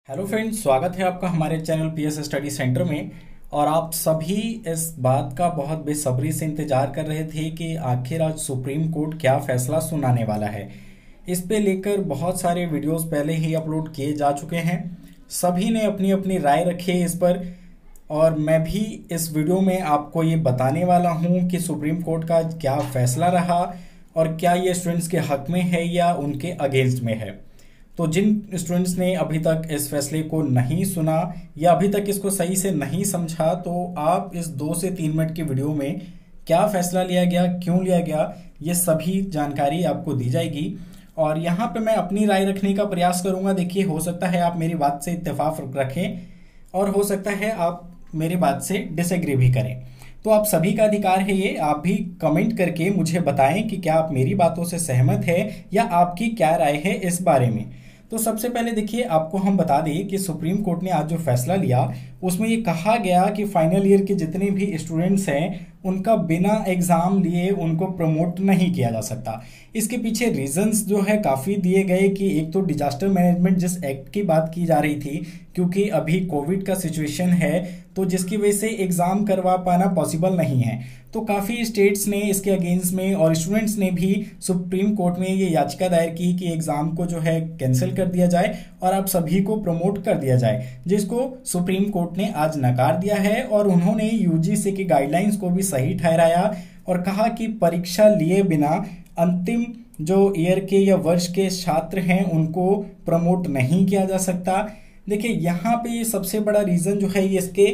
Hello friends, स्वागत है आपका हमारे चैनल पीएस स्टडी सेंटर में। और आप सभी इस बात का बहुत बेसब्री से इंतजार कर रहे थे कि आखिर आज सुप्रीम कोर्ट क्या फैसला सुनाने वाला है। इस पे लेकर बहुत सारे वीडियोस पहले ही अपलोड किए जा चुके हैं। सभी ने अपनी अपनी राय रखी है इस पर, और मैं भी इस वीडियो में आपको ये बताने वाला हूँ कि सुप्रीम कोर्ट का क्या फैसला रहा और क्या ये स्टूडेंट्स के हक में है या उनके अगेंस्ट में है। तो जिन स्टूडेंट्स ने अभी तक इस फैसले को नहीं सुना या अभी तक इसको सही से नहीं समझा, तो आप इस 2 से 3 मिनट की वीडियो में क्या फैसला लिया गया, क्यों लिया गया, ये सभी जानकारी आपको दी जाएगी। और यहाँ पे मैं अपनी राय रखने का प्रयास करूँगा। देखिए, हो सकता है आप मेरी बात से इत्तेफाक रखें और हो सकता है आप मेरी बात से डिसएग्री भी करें। तो आप सभी का अधिकार है ये। आप भी कमेंट करके मुझे बताएं कि क्या आप मेरी बातों से सहमत है या आपकी क्या राय है इस बारे में। तो सबसे पहले देखिए, आपको हम बता दें कि सुप्रीम कोर्ट ने आज जो फैसला लिया उसमें ये कहा गया कि फाइनल ईयर के जितने भी स्टूडेंट्स हैं उनका बिना एग्ज़ाम लिए उनको प्रमोट नहीं किया जा सकता। इसके पीछे रीजंस जो है काफ़ी दिए गए कि एक तो डिजास्टर मैनेजमेंट जिस एक्ट की बात की जा रही थी, क्योंकि अभी कोविड का सिचुएशन है तो जिसकी वजह से एग्ज़ाम करवा पाना पॉसिबल नहीं है। तो काफ़ी स्टेट्स ने इसके अगेंस्ट में और स्टूडेंट्स ने भी सुप्रीम कोर्ट में ये याचिका दायर की कि एग्ज़ाम को जो है कैंसिल कर दिया जाए और आप सभी को प्रमोट कर दिया जाए, जिसको सुप्रीम कोर्ट ने आज नकार दिया है। और उन्होंने यूजीसी की गाइडलाइंस को भी सही ठहराया और कहा कि परीक्षा लिए बिना अंतिम जो ईयर के या वर्ष के छात्र हैं उनको प्रमोट नहीं किया जा सकता। देखिए, यहाँ पे सबसे बड़ा रीज़न जो है ये इसके,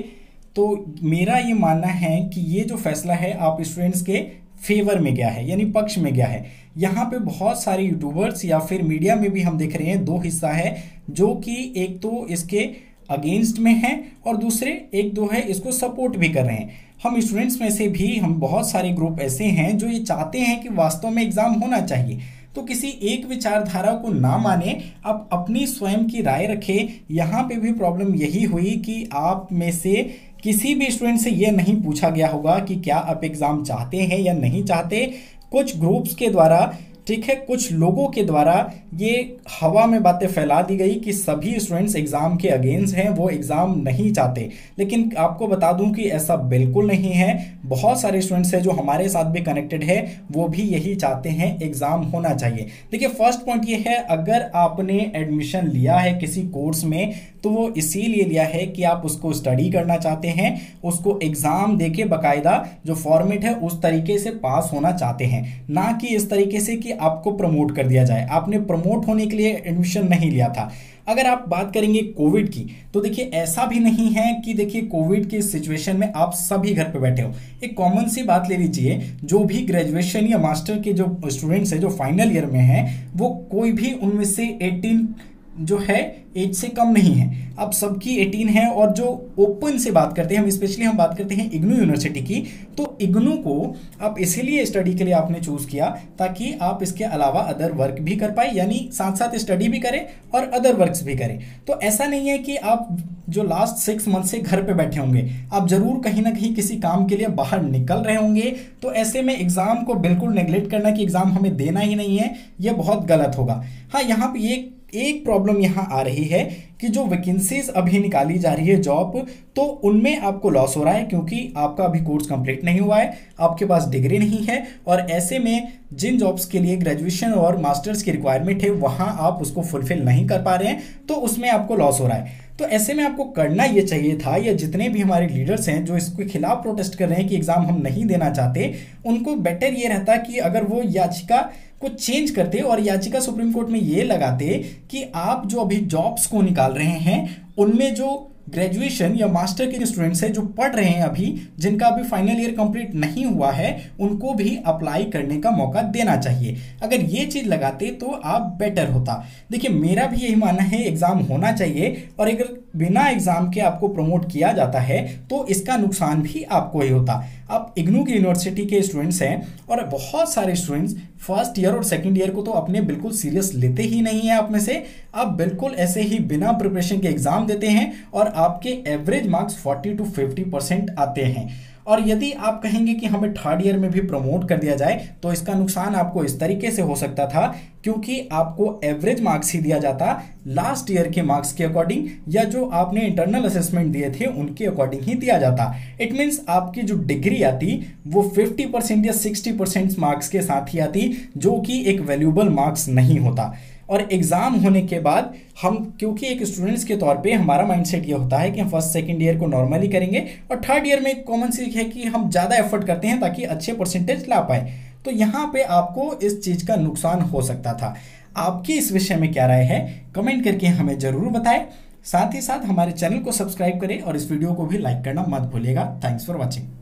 तो मेरा ये मानना है कि ये जो फैसला है आप स्टूडेंट्स के फेवर में गया है, यानी पक्ष में गया है। यहाँ पे बहुत सारे यूट्यूबर्स या फिर मीडिया में भी हम देख रहे हैं 2 हिस्सा है, जो कि एक तो इसके अगेंस्ट में है और दूसरे 1-2 है इसको सपोर्ट भी कर रहे हैं। हम स्टूडेंट्स में से भी हम बहुत सारे ग्रुप ऐसे हैं जो ये चाहते हैं कि वास्तव में एग्ज़ाम होना चाहिए। तो किसी एक विचारधारा को ना माने, आप अपनी स्वयं की राय रखें। यहाँ पे भी प्रॉब्लम यही हुई कि आप में से किसी भी स्टूडेंट से ये नहीं पूछा गया होगा कि क्या आप एग्ज़ाम चाहते हैं या नहीं चाहते। कुछ ग्रुप्स के द्वारा, ठीक है, कुछ लोगों के द्वारा ये हवा में बातें फैला दी गई कि सभी स्टूडेंट्स एग्ज़ाम के अगेंस्ट हैं, वो एग्ज़ाम नहीं चाहते। लेकिन आपको बता दूं कि ऐसा बिल्कुल नहीं है। बहुत सारे स्टूडेंट्स हैं जो हमारे साथ भी कनेक्टेड है, वो भी यही चाहते हैं एग्ज़ाम होना चाहिए। देखिए, फर्स्ट पॉइंट ये है, अगर आपने एडमिशन लिया है किसी कोर्स में तो वो इसीलिए लिया है कि आप उसको स्टडी करना चाहते हैं, उसको एग्ज़ाम देके बाकायदा जो फॉर्मेट है उस तरीके से पास होना चाहते हैं, ना कि इस तरीके से कि आपको प्रमोट कर दिया जाए। आपने प्रमोट होने के लिए एडमिशन नहीं लिया था। अगर आप बात करेंगे कोविड की, तो देखिए ऐसा भी नहीं है कि देखिए कोविड की सिचुएशन में आप सभी घर पे बैठे हो। एक कॉमन सी बात ले लीजिए, जो भी ग्रेजुएशन या मास्टर के जो स्टूडेंट्स हैं जो फाइनल ईयर में हैं, वो कोई भी उनमें से 18 जो है एज से कम नहीं है। अब सबकी 18 है। और जो ओपन से बात करते हैं, हम स्पेशली हम बात करते हैं इग्नू यूनिवर्सिटी की, तो इग्नू को आप इसीलिए स्टडी के लिए आपने चूज किया ताकि आप इसके अलावा अदर वर्क भी कर पाए, यानी साथ साथ स्टडी भी करें और अदर वर्क्स भी करें। तो ऐसा नहीं है कि आप जो लास्ट 6 मंथ से घर पे बैठे होंगे, आप जरूर कहीं ना कहीं किसी काम के लिए बाहर निकल रहे होंगे। तो ऐसे में एग्जाम को बिल्कुल नेग्लेक्ट करना कि एग्जाम हमें देना ही नहीं है, यह बहुत गलत होगा। हाँ, यहाँ पे एक प्रॉब्लम यहाँ आ रही है कि जो वैकेंसीज अभी निकाली जा रही है जॉब, तो उनमें आपको लॉस हो रहा है क्योंकि आपका अभी कोर्स कंप्लीट नहीं हुआ है, आपके पास डिग्री नहीं है। और ऐसे में जिन जॉब्स के लिए ग्रेजुएशन और मास्टर्स की रिक्वायरमेंट है वहाँ आप उसको फुलफिल नहीं कर पा रहे हैं, तो उसमें आपको लॉस हो रहा है। तो ऐसे में आपको करना ये चाहिए था, या जितने भी हमारे लीडर्स हैं जो इसके खिलाफ प्रोटेस्ट कर रहे हैं कि एग्जाम हम नहीं देना चाहते, उनको बेटर ये रहता कि अगर वो याचिका को चेंज करते और याचिका सुप्रीम कोर्ट में ये लगाते कि आप जो अभी जॉब्स को निकाल रहे हैं उनमें जो ग्रेजुएशन या मास्टर के स्टूडेंट्स हैं जो पढ़ रहे हैं अभी, जिनका अभी फाइनल ईयर कंप्लीट नहीं हुआ है, उनको भी अप्लाई करने का मौका देना चाहिए। अगर ये चीज़ लगाते तो आप बेटर होता। देखिए, मेरा भी यही मानना है, एग्ज़ाम होना चाहिए। और अगर बिना एग्ज़ाम के आपको प्रमोट किया जाता है तो इसका नुकसान भी आपको ही होता। आप इग्नू की यूनिवर्सिटी के स्टूडेंट्स हैं और बहुत सारे स्टूडेंट्स फर्स्ट ईयर और सेकंड ईयर को तो अपने बिल्कुल सीरियस लेते ही नहीं है। आप में से आप बिल्कुल ऐसे ही बिना प्रिपरेशन के एग्ज़ाम देते हैं और आपके एवरेज मार्क्स 40 to 50% आते हैं। और यदि आप कहेंगे कि हमें थर्ड ईयर में भी प्रमोट कर दिया जाए तो इसका नुकसान आपको इस तरीके से हो सकता था, क्योंकि आपको एवरेज मार्क्स ही दिया जाता, लास्ट ईयर के मार्क्स के अकॉर्डिंग या जो आपने इंटरनल असेसमेंट दिए थे उनके अकॉर्डिंग ही दिया जाता। इट मीन्स आपकी जो डिग्री आती वो 50% या 60% मार्क्स के साथ ही आती, जो कि एक वैल्यूएबल मार्क्स नहीं होता। और एग्जाम होने के बाद हम, क्योंकि एक स्टूडेंट्स के तौर पे हमारा माइंडसेट ये होता है कि हम फर्स्ट सेकंड ईयर को नॉर्मली करेंगे और थर्ड ईयर में एक कॉमन सी है कि हम ज़्यादा एफर्ट करते हैं ताकि अच्छे परसेंटेज ला पाए। तो यहाँ पे आपको इस चीज़ का नुकसान हो सकता था। आपकी इस विषय में क्या राय है, कमेंट करके हमें ज़रूर बताएं। साथ ही साथ हमारे चैनल को सब्सक्राइब करें और इस वीडियो को भी लाइक करना मत भूलिएगा। Thanks for watching.